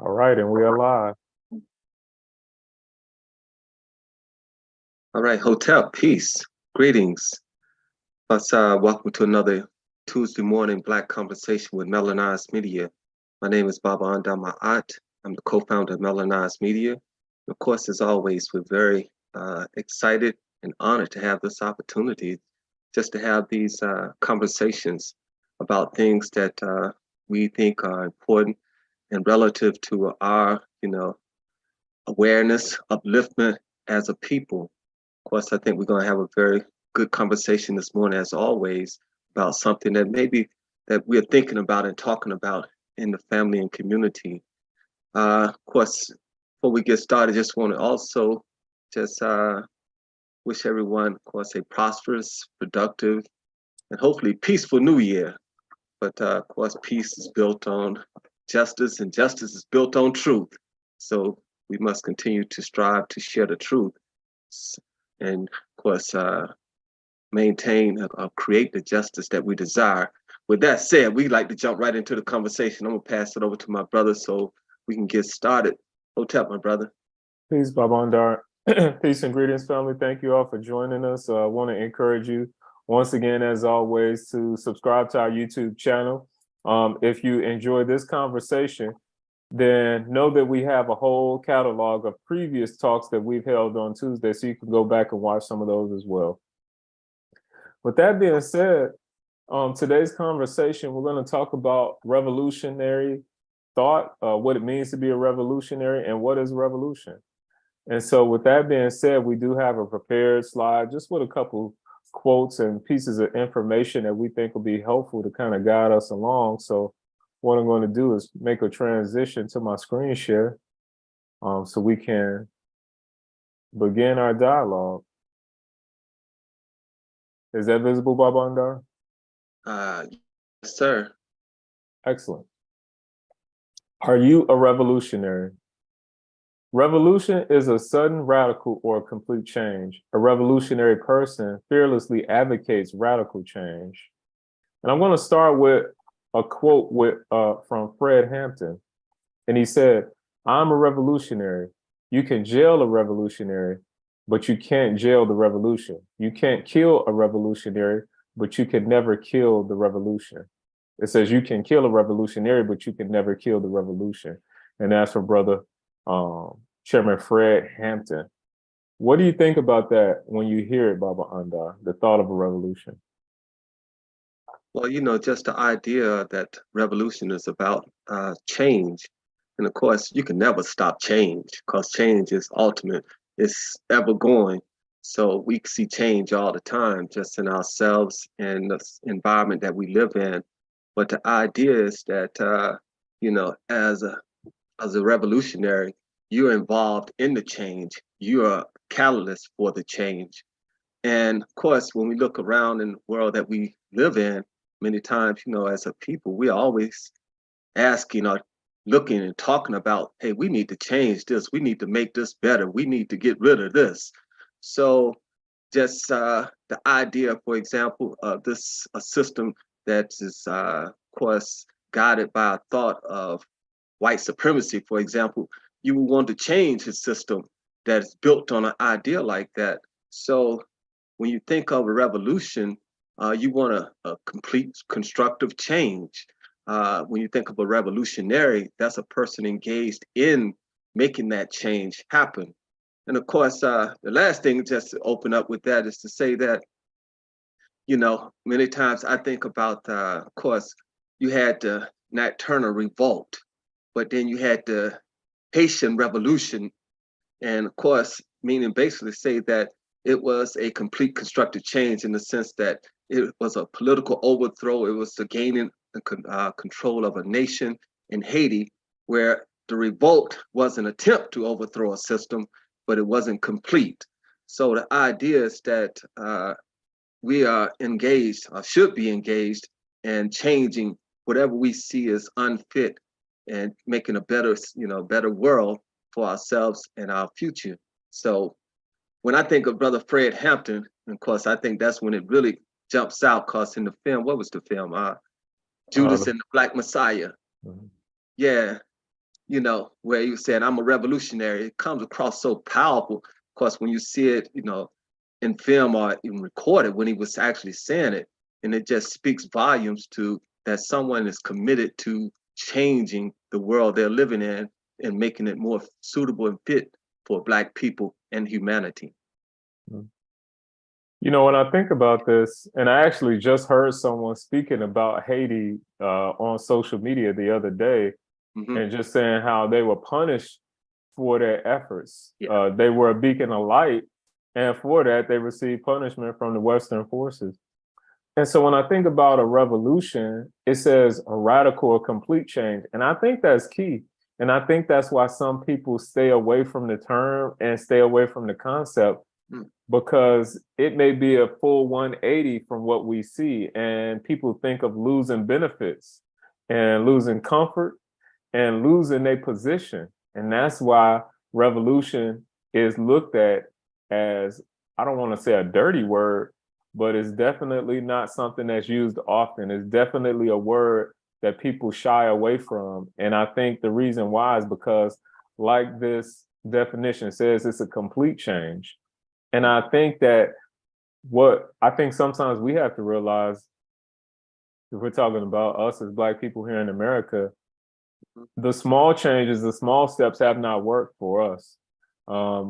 All right, and we are live. All right, Hotel, peace, greetings. Welcome to another Tuesday morning Black Conversation with Melaneyes Media. My name is Baba Aundar, my aunt. I'm the co-founder of Melaneyes Media. Of course, as always, we're very excited and honored to have this opportunity just to have these conversations about things that we think are important and relative to our, awareness, upliftment as a people. Of course, I think we're going to have a very good conversation this morning, as always, about something that maybe that we're thinking about and talking about in the family and community. Of course, before we get started, just want to also just wish everyone, of course, a prosperous, productive, and hopefully peaceful New Year. But of course, peace is built on justice, and justice is built on truth. So we must continue to strive to share the truth, and of course, maintain or create the justice that we desire. With that said, we'd like to jump right into the conversation. I'm gonna pass it over to my brother so we can get started. Hotep, my brother. Peace, Baba Aundar. Peace and greetings, family. Thank you all for joining us. I want to encourage you once again, as always, to subscribe to our YouTube channel. If you enjoy this conversation, then know that we have a whole catalog of previous talks that we've held on Tuesday, so you can go back and watch some of those as well. With that being said, today's conversation, we're going to talk about revolutionary thought, what it means to be a revolutionary, and what is revolution. And so with that being said, we do have a prepared slide just with a couple quotes and pieces of information that we think will be helpful to kind of guide us along. So what I'm going to do is make a transition to my screen share so we can begin our dialogue. Is that visible, Baba Aundar? Yes, sir. Excellent. Are you a revolutionary? Revolution is a sudden, radical, or complete change. A revolutionary person fearlessly advocates radical change. And I'm going to start with a quote from Fred Hampton. And he said, "I'm a revolutionary. You can jail a revolutionary, but you can't jail the revolution. You can't kill a revolutionary, but you can never kill the revolution." It says you can kill a revolutionary, but you can never kill the revolution. And that's from brother Chairman Fred Hampton. What do you think about that when you hear it, Baba Aundar, the thought of a revolution? Well, just the idea that revolution is about change. And of course, you can never stop change because change is ultimate, it's ever going. So we see change all the time, just in ourselves and the environment that we live in. But the idea is that, as a revolutionary, you're involved in the change. You're a catalyst for the change. And of course, when we look around in the world that we live in, many times, as a people, we're always asking or looking and talking about, hey, we need to change this. We need to make this better. We need to get rid of this. So just the idea, for example, of this a system that is, of course, guided by a thought of white supremacy, for example, you would want to change a system that is built on an idea like that. So when you think of a revolution, you want a complete constructive change. When you think of a revolutionary, that's a person engaged in making that change happen. And of course, the last thing just to open up with that is to say that, many times I think about, of course, you had the Nat Turner revolt, but then you had the Haitian Revolution. And of course, meaning basically say that it was a complete constructive change in the sense that it was a political overthrow. It was the gaining control of a nation in Haiti, where the revolt was an attempt to overthrow a system, but it wasn't complete. So the idea is that we are engaged, or should be engaged, in changing whatever we see as unfit and making a better, better world for ourselves and our future. So when I think of Brother Fred Hampton, of course, I think that's when it really jumps out, because in the film, what was the film? Judas and the Black Messiah. Yeah, you know, where you said, I'm a revolutionary, it comes across so powerful. Of course, when you see it, you know, in film or even recorded when he was actually saying it, and it just speaks volumes to that someone is committed to changing the world they're living in and making it more suitable and fit for Black people and humanity. You know, when I think about this, and I actually just heard someone speaking about Haiti on social media the other day, and just saying how they were punished for their efforts. Yeah. They were a beacon of light, and for that, they received punishment from the Western forces. And so when I think about a revolution, it says a radical or complete change. And I think that's key. And I think that's why some people stay away from the term and stay away from the concept, because it may be a full 180 from what we see. And people think of losing benefits and losing comfort and losing their position. And that's why revolution is looked at as, I don't want to say a dirty word, but it's definitely not something that's used often. It's definitely a word that people shy away from. And I think the reason why is because, like this definition says, it's a complete change. And I think that sometimes we have to realize, if we're talking about us as Black people here in America, the small changes, the small steps have not worked for us. I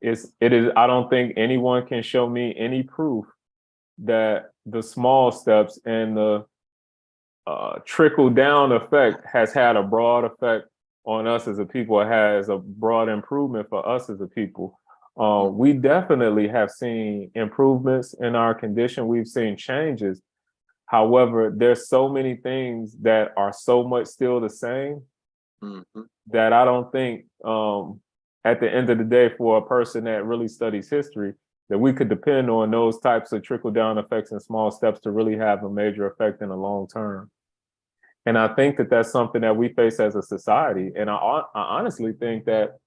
don't think anyone can show me any proof that the small steps and the trickle down effect has had a broad effect on us as a people. It has a broad improvement for us as a people. We definitely have seen improvements in our condition. We've seen changes. However, there's so many things that are so much still the same that I don't think at the end of the day, for a person that really studies history, that we could depend on those types of trickle down effects and small steps to really have a major effect in the long term. And I think that that's something that we face as a society. And I honestly think that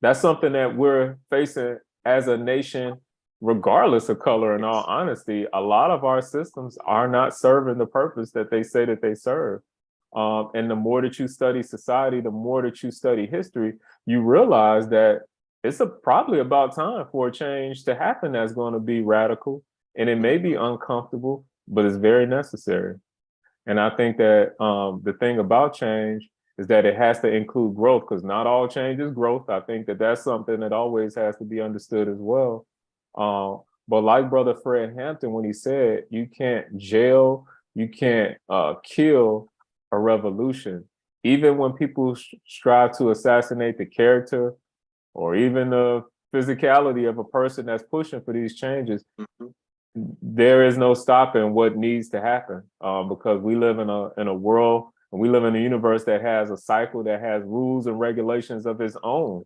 that's something that we're facing as a nation, regardless of color. In all honesty, a lot of our systems are not serving the purpose that they say that they serve. And the more that you study society, the more that you study history, you realize that it's probably about time for a change to happen that's going to be radical. And it may be uncomfortable, but it's very necessary. And I think that the thing about change is that it has to include growth, because not all change is growth. I think that that's something that always has to be understood as well. But like Brother Fred Hampton, when he said, you can't jail, you can't kill a revolution. Even when people strive to assassinate the character or even the physicality of a person that's pushing for these changes, there is no stopping what needs to happen, because we live in a world, and we live in a universe that has a cycle, that has rules and regulations of its own.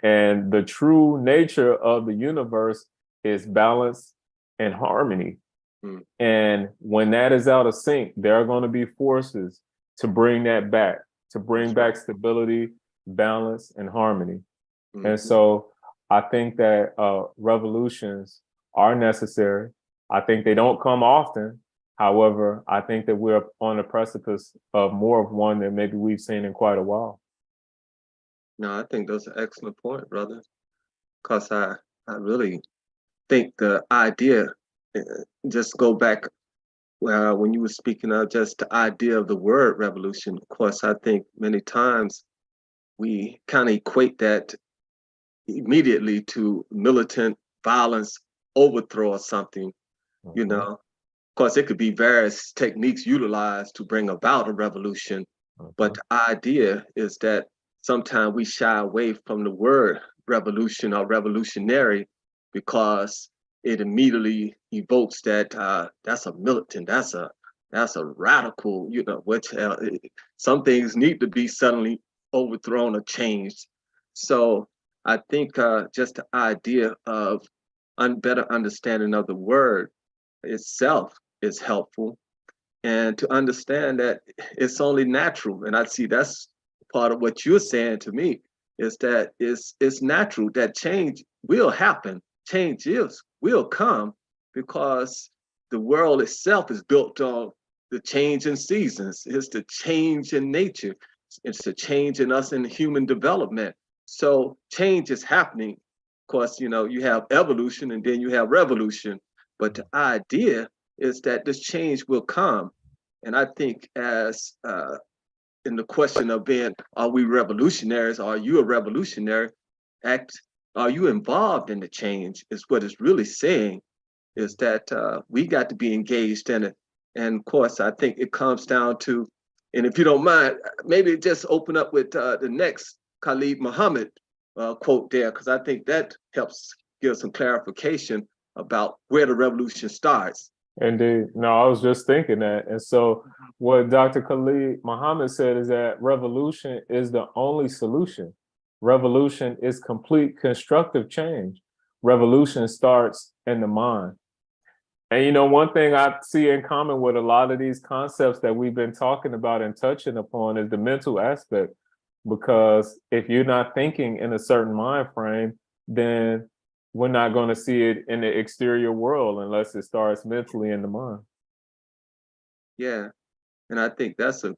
And the true nature of the universe is balance and harmony. And when that is out of sync, there are going to be forces to bring that back, to bring back stability, balance, and harmony. And so I think that revolutions are necessary. I think they don't come often. However, I think that we're on the precipice of more of one than maybe we've seen in quite a while. No, I think that's an excellent point, brother. Because I really think the idea, just go back when you were speaking of just the idea of the word revolution. Of course, I think many times we kind of equate that immediately to militant violence, overthrow or something, you know. Of course, it could be various techniques utilized to bring about a revolution, but the idea is that sometimes we shy away from the word revolution or revolutionary because it immediately evokes that that's a militant, that's a radical, you know, which some things need to be suddenly overthrown or changed. So I think just the idea of better understanding of the word itself is helpful, and to understand that it's only natural. And I see that's part of what you're saying to me, is that it's natural that change will happen, will come, because the world itself is built on the change in seasons, it's the change in nature. it's a change in us in human development. So change is happening. Of course, you know, you have evolution and then you have revolution. But the idea is that this change will come. And I think as in the question of being, are we revolutionaries? Are you a revolutionary? Are you involved in the change is what it's really saying, is that we got to be engaged in it. And of course, I think it comes down to, and if you don't mind, maybe just open up with the next Khalid Muhammad quote there, because I think that helps give some clarification about where the revolution starts. Indeed. No, I was just thinking that. And so what Dr. Khalid Muhammad said is that revolution is the only solution. Revolution is complete constructive change. Revolution starts in the mind. And, you know, one thing I see in common with a lot of these concepts that we've been talking about and touching upon is the mental aspect. Because if you're not thinking in a certain mind frame, then we're not going to see it in the exterior world unless it starts mentally in the mind. Yeah, and I think that's a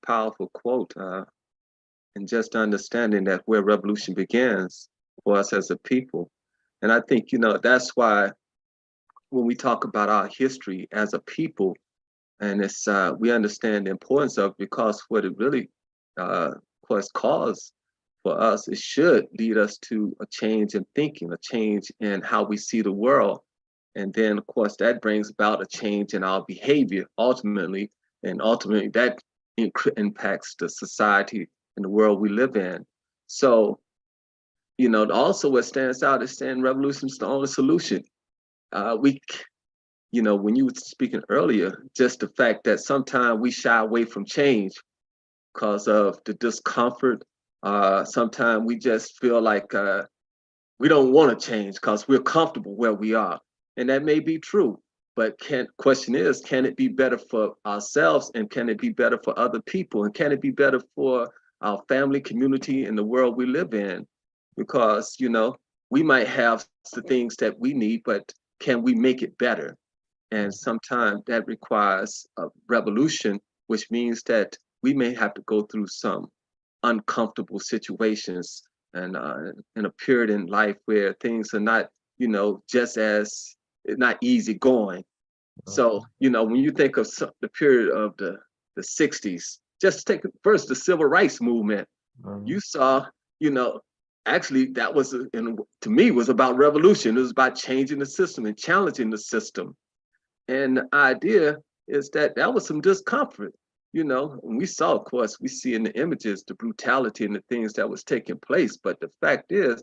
powerful quote, and just understanding that where revolution begins for us as a people. And I think that's why when we talk about our history as a people, and it's we understand the importance of, because what it really of course caused for us, it should lead us to a change in thinking, a change in how we see the world. And then, of course, that brings about a change in our behavior ultimately. And ultimately, that impacts the society and the world we live in. So, also what stands out is saying revolution is the only solution. When you were speaking earlier, just the fact that sometimes we shy away from change because of the discomfort. Sometimes we just feel like we don't want to change because we're comfortable where we are. And that may be true, but question is, can it be better for ourselves, and can it be better for other people, and can it be better for our family, community, and the world we live in? Because, we might have the things that we need, but can we make it better? And sometimes that requires a revolution, which means that we may have to go through some uncomfortable situations and in a period in life where things are not, just as not easy going. So, when you think of the period of the 60s, just take first the civil rights movement, you saw, actually that was, to me, was about revolution. It was about changing the system and challenging the system. And the idea is that was some discomfort. And we saw, of course, we see in the images the brutality and the things that was taking place. But the fact is,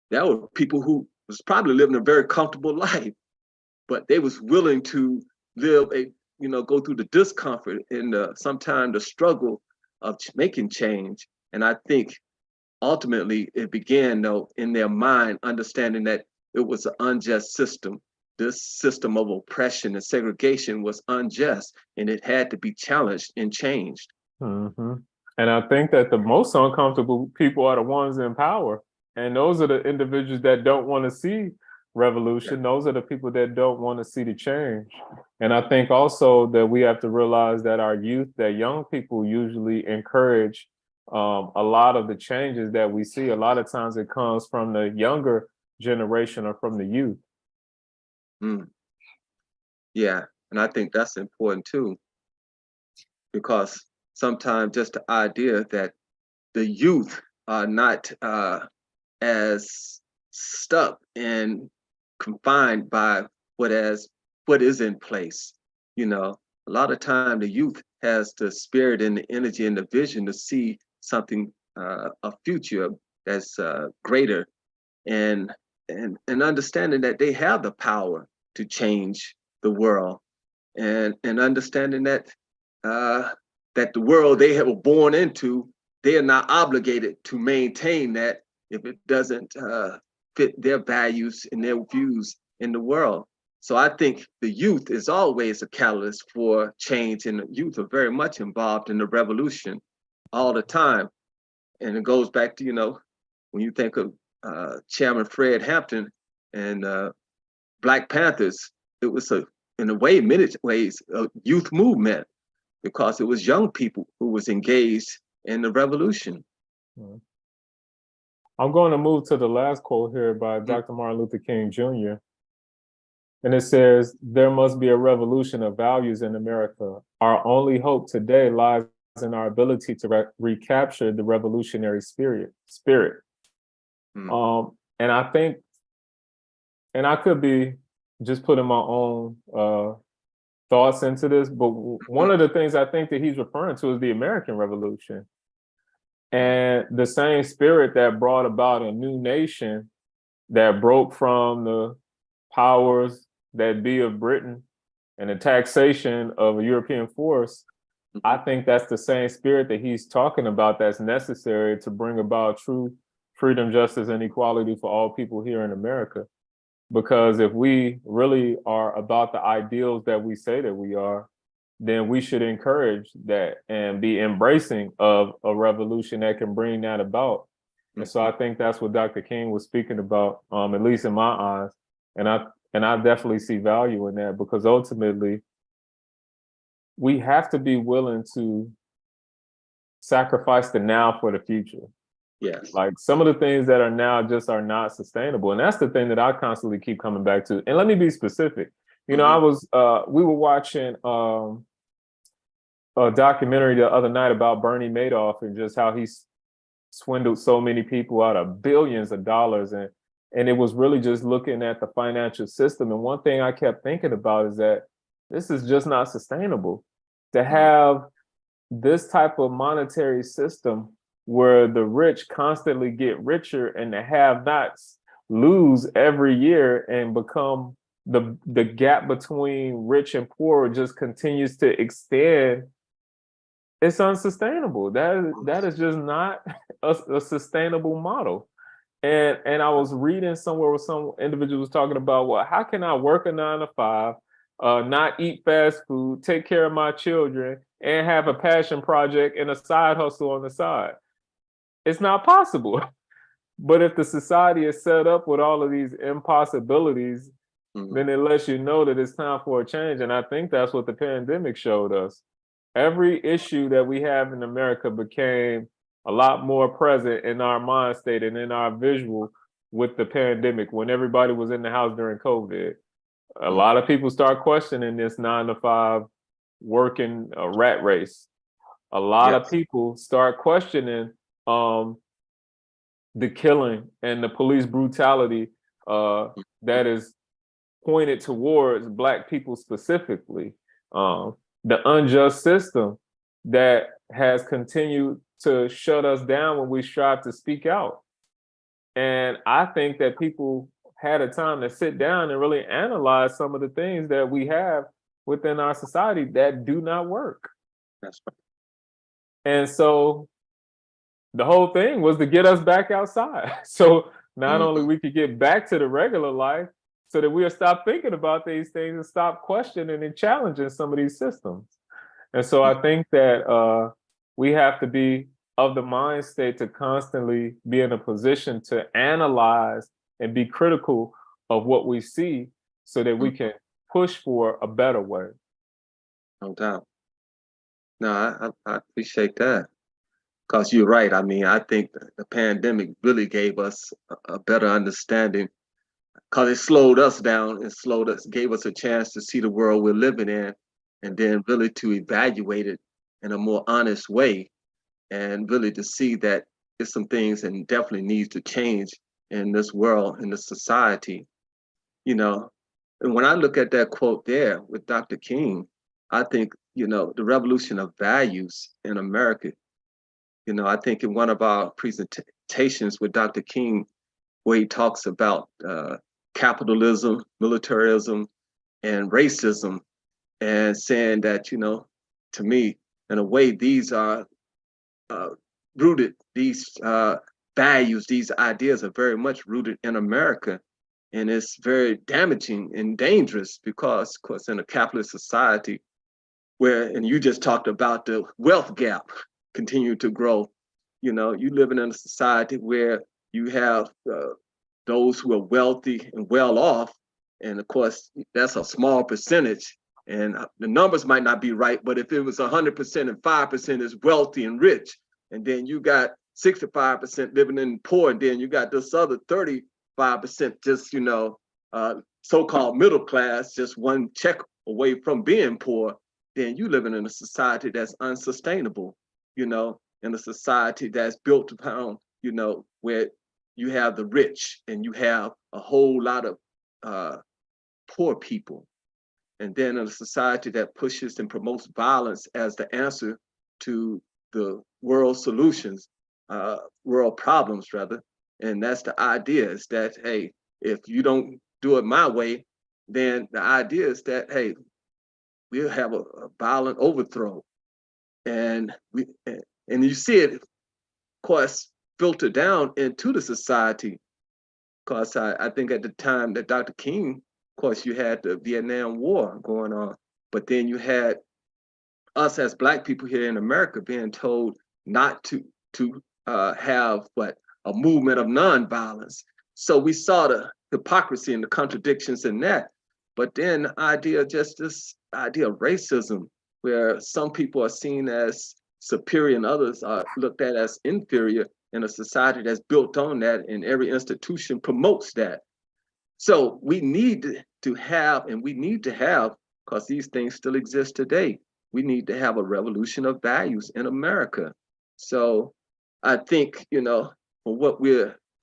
there were people who was probably living a very comfortable life, but they was willing to live go through the discomfort and sometimes the struggle of making change. And I think ultimately it began, though, in their mind, understanding that it was an unjust system. This system of oppression and segregation was unjust, and it had to be challenged and changed. Mm-hmm. And I think that the most uncomfortable people are the ones in power. And those are the individuals that don't want to see revolution. Those are the people that don't want to see the change. And I think also that we have to realize that our youth, that young people usually encourage a lot of the changes that we see. A lot of times it comes from the younger generation or from the youth. Yeah, and I think that's important too, because sometimes just the idea that the youth are not as stuck and confined by what is in place. A lot of time the youth has the spirit and the energy and the vision to see something, a future that's greater, and understanding that they have the power to change the world, and understanding that that the world they were born into, they are not obligated to maintain that if it doesn't fit their values and their views in the world. So I think the youth is always a catalyst for change, and the youth are very much involved in the revolution all the time. And it goes back to, when you think of Chairman Fred Hampton and Black Panthers, it was in a way, many ways, a youth movement, because it was young people who was engaged and the revolution. Mhm. I'm going to move to the last quote here by Mhm. Dr. Martin Luther King Jr. And it says, "There must be a revolution of values in America. Our only hope today lies in our ability to recapture the revolutionary spirit." Mm. And I think, and I could be just putting my own thoughts into this, but one of the things I think that he's referring to is the American Revolution. And the same spirit that brought about a new nation that broke from the powers that be of Britain and the taxation of a European force, I think that's the same spirit that he's talking about that's necessary to bring about true freedom, justice, and equality for all people here in America. Because if we really are about the ideals that we say that we are, then we should encourage that and be embracing of a revolution that can bring that about. And so I think that's what Dr. King was speaking about, at least in my eyes. And I definitely see value in that, because ultimately we have to be willing to sacrifice the now for the future. Yes. Like some of the things that are now just are not sustainable. And that's the thing that I constantly keep coming back to. And let me be specific. You know, we were watching a documentary the other night about Bernie Madoff and just how he's swindled so many people out of billions of dollars. And it was really just looking at the financial system. And one thing I kept thinking about is that this is just not sustainable. To have this type of monetary system where the rich constantly get richer and the have-nots lose every year and become the gap between rich and poor just continues to extend, it's unsustainable. That is just not a sustainable model. And I was reading somewhere where some individual was talking about, well, how can I work a 9 to 5, not eat fast food, take care of my children, and have a passion project and a side hustle on the side? It's not possible. But if the society is set up with all of these impossibilities, then it lets you know that it's time for a change. And I think that's what the pandemic showed us. Every issue that we have in America became a lot more present in our mind state and in our visual with the pandemic. When everybody was in the house during COVID, a lot of people start questioning this 9 to 5 working rat race. A lot of people start questioning the killing and the police brutality that is pointed towards Black people specifically. The unjust system that has continued to shut us down when we strive to speak out. And I think that people had a time to sit down and really analyze some of the things that we have within our society that do not work. That's right. And so the whole thing was to get us back outside. So not only we could get back to the regular life, so that we'll stop thinking about these things and stop questioning and challenging some of these systems. And so I think that we have to be of the mind state to constantly be in a position to analyze and be critical of what we see so that we can push for a better way. No doubt. No, I appreciate that. Because you're right. I mean, I think the pandemic really gave us a better understanding, because it slowed us down and gave us a chance to see the world we're living in, and then really to evaluate it in a more honest way, and really to see that there's some things and definitely needs to change in this world, in this society, you know. And when I look at that quote there with Dr. King, I think, the revolution of values in America. I think in one of our presentations with Dr. King, where he talks about capitalism, militarism, and racism, and saying that, to me, in a way, these are rooted, these values, these ideas are very much rooted in America. And it's very damaging and dangerous because, of course, in a capitalist society and you just talked about the wealth gap continue to grow. You living in a society where you have those who are wealthy and well off, and of course that's a small percentage, and the numbers might not be right, but if it was 100% and 5% is wealthy and rich, and then you got 65% living in poor, and then you got this other 35% just, so-called middle class, just one check away from being poor, then you living in a society that's unsustainable, in a society that's built upon, where you have the rich and you have a whole lot of poor people. And then in a society that pushes and promotes violence as the answer to the world solutions, world problems rather. And that's the idea, is that, hey, if you don't do it my way, then the idea is that, hey, we'll have a violent overthrow. And you see it, of course, filter down into the society. Because I think at the time that Dr. King, of course, you had the Vietnam War going on, but then you had us as Black people here in America being told not to have a movement of nonviolence. So we saw the hypocrisy and the contradictions in that. But then this idea of racism, where some people are seen as superior and others are looked at as inferior in a society that's built on that, and every institution promotes that. So we need to have, because these things still exist today, we need to have a revolution of values in America. So I think, for what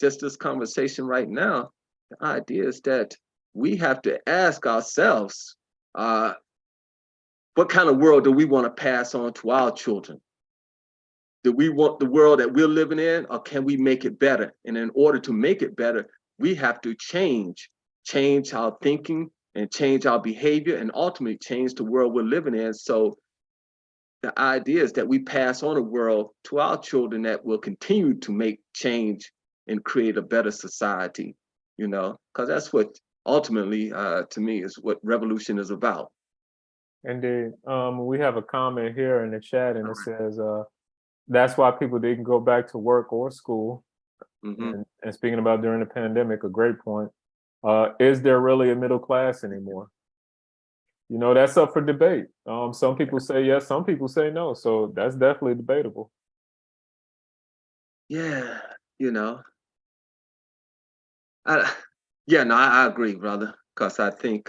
this conversation right now, the idea is that we have to ask ourselves, what kind of world do we want to pass on to our children? Do we want the world that we're living in, or can we make it better? And in order to make it better, we have to change our thinking and change our behavior, and ultimately change the world we're living in. So the idea is that we pass on a world to our children that will continue to make change and create a better society, because that's what ultimately, to me, is what revolution is about. Indeed. We have a comment here in the chat, and it says, that's why people didn't go back to work or school. Mm-hmm. And speaking about during the pandemic, a great point. Is there really a middle class anymore? That's up for debate. Some people say yes, some people say no. So that's definitely debatable. Yeah, I agree, brother. Because I think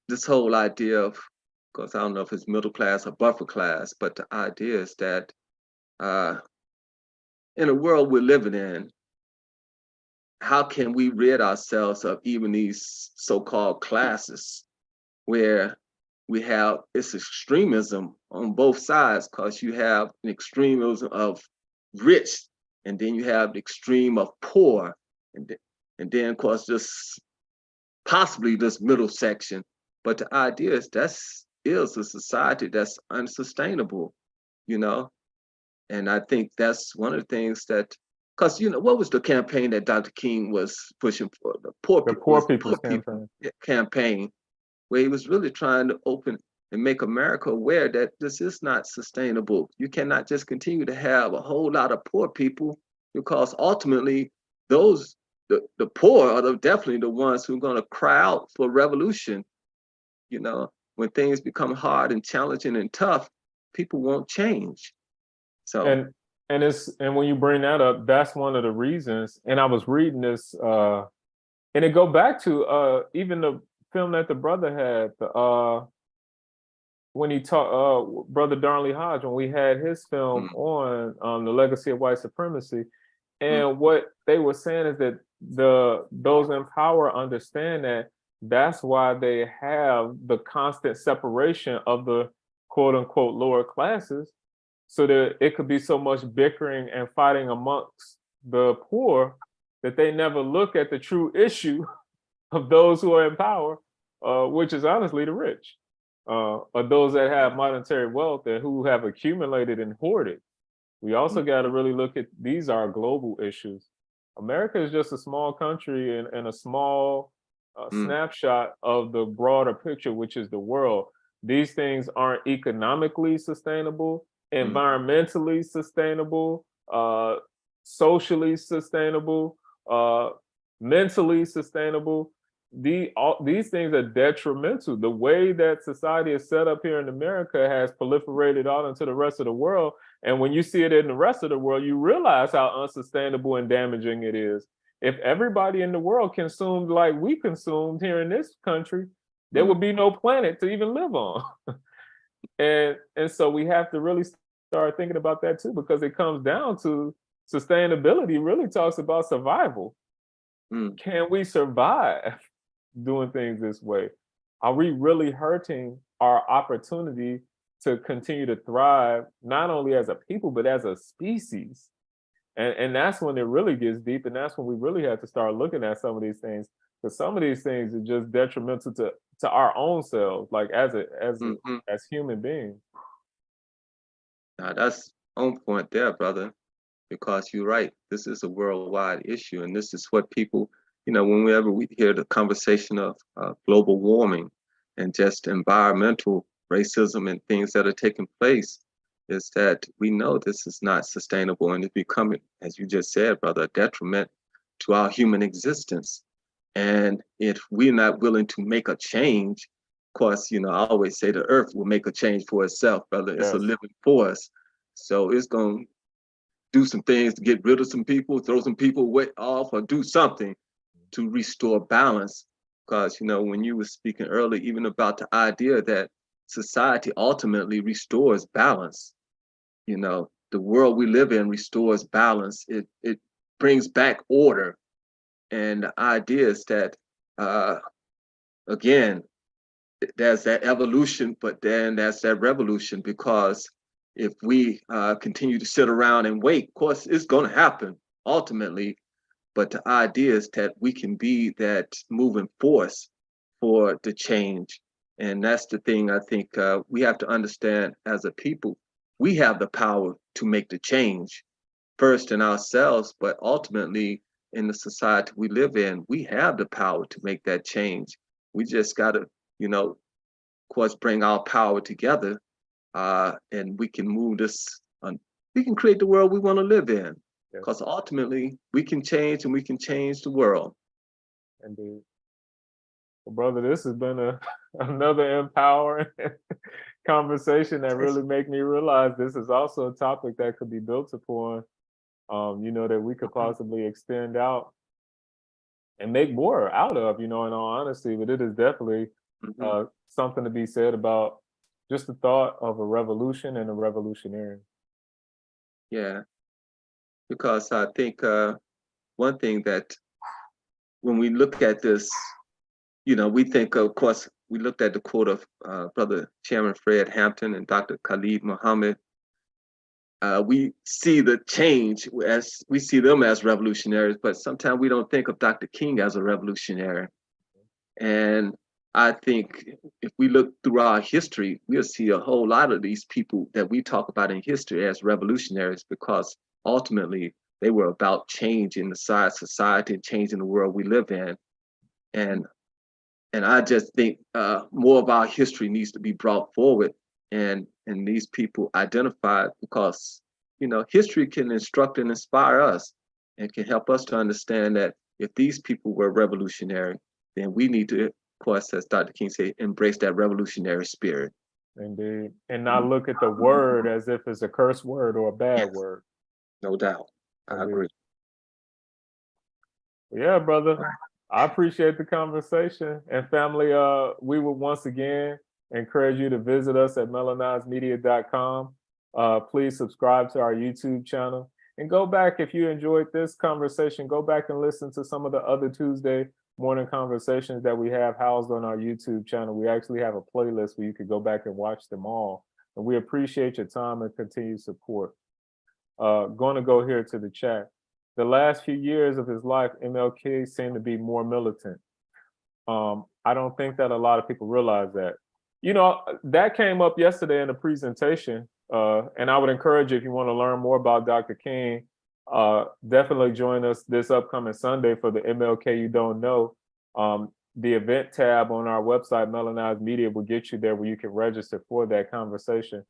this whole idea of, because I don't know if it's middle class or buffer class, but the idea is that in the world we're living in, how can we rid ourselves of even these so-called classes where we have this extremism on both sides? Because you have an extremism of rich, and then you have the extreme of poor, and then of course just possibly this middle section. But the idea is is a society that's unsustainable, and I think that's one of the things that, because what was the campaign that Dr. King was pushing for? The poor people's campaign, where he was really trying to open and make America aware that this is not sustainable. You cannot just continue to have a whole lot of poor people, because ultimately the poor are definitely the ones who are going to cry out for revolution. When things become hard and challenging and tough, people won't change. So and when you bring that up, that's one of the reasons. And I was reading this, and it go back to even the film that the brother had, when he taught Brother Darnley Hodge, when we had his film on the legacy of white supremacy. And what they were saying is that those in power understand that that's why they have the constant separation of the quote unquote lower classes, so that it could be so much bickering and fighting amongst the poor that they never look at the true issue of those who are in power, which is honestly the rich, or those that have monetary wealth and who have accumulated and hoarded. We also got to really look at, these are global issues. America is just a small country and a small snapshot of the broader picture, which is the world. These things aren't economically sustainable, environmentally sustainable, socially sustainable, mentally sustainable. these things are detrimental. The way that society is set up here in America has proliferated out into the rest of the world. And when you see it in the rest of the world, you realize how unsustainable and damaging it is. If everybody in the world consumed like we consumed here in this country, there would be no planet to even live on. And so we have to really start thinking about that too, because it comes down to sustainability really talks about survival. Can we survive doing things this way? Are we really hurting our opportunity to continue to thrive, not only as a people, but as a species? And that's when it really gets deep. And that's when we really have to start looking at some of these things, because some of these things are just detrimental to our own selves, like as human beings. Now that's on point there, brother, because you're right. This is a worldwide issue, and this is what people, whenever we hear the conversation of global warming and just environmental racism and things that are taking place, is that we know this is not sustainable, and it's becoming, as you just said, brother, a detriment to our human existence. And if we're not willing to make a change, of course, I always say the earth will make a change for itself, brother. It's a living force. So it's going to do some things to get rid of some people, throw some people off, or do something to restore balance. Because, when you were speaking earlier, even about the idea that society ultimately restores balance, the world we live in restores balance. It brings back order. And the idea is that, again, there's that evolution, but then there's that revolution, because if we continue to sit around and wait, of course, it's going to happen ultimately. But the idea is that we can be that moving force for the change. And that's the thing I think we have to understand as a people. We have the power to make the change, first in ourselves, but ultimately in the society we live in. We have the power to make that change. We just got to, of course, bring our power together, and we can move this we can create the world we want to live in, because ultimately we can change, and we can change the world. Indeed. Well, brother, this has been another empowering conversation that really make me realize this is also a topic that could be built upon, that we could possibly extend out and make more out of, in all honesty. But it is definitely something to be said about just the thought of a revolution and a revolutionary. Yeah, because I think one thing that when we look at this, we think, of course, we looked at the quote of Brother Chairman Fred Hampton and Dr. Khalid Muhammad. We see the change as we see them as revolutionaries, but sometimes we don't think of Dr. King as a revolutionary. And I think if we look through our history, we'll see a whole lot of these people that we talk about in history as revolutionaries, because ultimately they were about changing the society and changing the world we live in. And I just think more of our history needs to be brought forward, and these people identified, because history can instruct and inspire us, and can help us to understand that if these people were revolutionary, then we need to, of course, as Dr. King said, embrace that revolutionary spirit. Indeed. And not look at the word as if it's a curse word or a bad word. No doubt. I agree. Yeah, brother. I appreciate the conversation. And family, we would once again encourage you to visit us at melanizemedia.com. Please subscribe to our YouTube channel, and go back, if you enjoyed this conversation, go back and listen to some of the other Tuesday morning conversations that we have housed on our YouTube channel. We actually have a playlist where you could go back and watch them all. And we appreciate your time and continued support. Going to go here to the chat. The last few years of his life, MLK seemed to be more militant. I don't think that a lot of people realize that. That came up yesterday in the presentation, and I would encourage you, if you want to learn more about Dr. King, definitely join us this upcoming Sunday for the MLK You Don't Know. The event tab on our website, Melaneyes Media, will get you there where you can register for that conversation.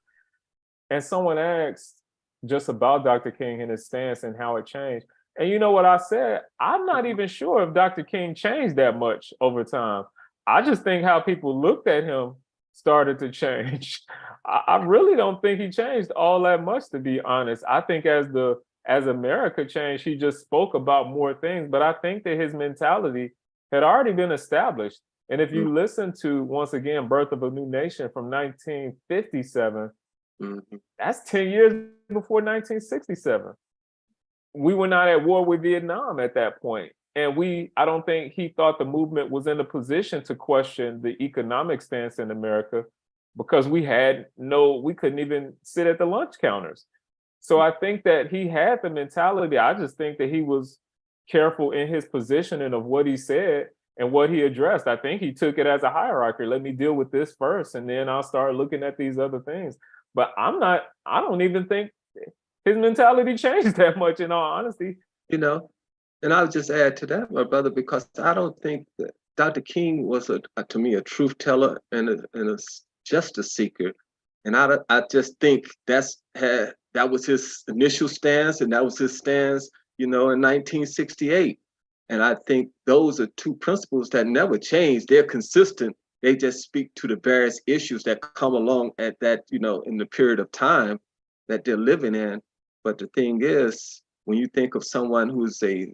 And someone asked just about Dr. King and his stance and how it changed. And you know what I said? I'm not even sure if Dr. King changed that much over time. I just think how people looked at him started to change. I really don't think he changed all that much, to be honest. I think as America changed, he just spoke about more things. But I think that his mentality had already been established. And if you listen to, once again, Birth of a New Nation from 1957, that's 10 years before 1967. We were not at war with Vietnam at that point. And I don't think he thought the movement was in a position to question the economic stance in America, because we couldn't even sit at the lunch counters. So I think that he had the mentality. I just think that he was careful in his positioning of what he said and what he addressed. I think he took it as a hierarchy. Let me deal with this first, and then I'll start looking at these other things. But I don't even think his mentality changed that much, in all honesty. You know, and I'll just add to that, my brother, because I don't think that Dr. King was, to me, a truth teller and a justice seeker. And I just think that was his initial stance, and that was his stance, in 1968. And I think those are two principles that never change. They're consistent. They just speak to the various issues that come along at that, in the period of time that they're living in. But the thing is, when you think of someone who's a,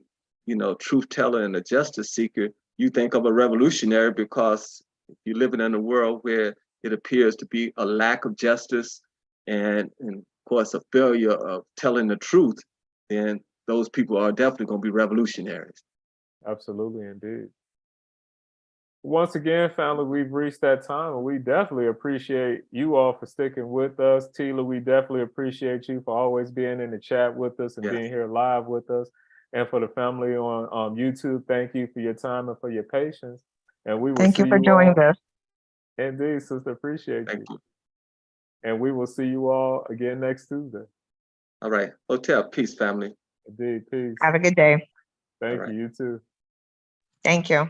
truth teller and a justice seeker, you think of a revolutionary, because you're living in a world where it appears to be a lack of justice and of course, a failure of telling the truth, then those people are definitely going to be revolutionaries. Absolutely, indeed. Once again, family, we've reached that time, and we definitely appreciate you all for sticking with us. Tila, we definitely appreciate you for always being in the chat with us and being here live with us. And for the family on YouTube, thank you for your time and for your patience. And we will thank you for joining us. Indeed, sister, appreciate you. And we will see you all again next Tuesday. All right. Hotel, peace, family. Indeed, peace. Have a good day. Thank you. You too. Thank you.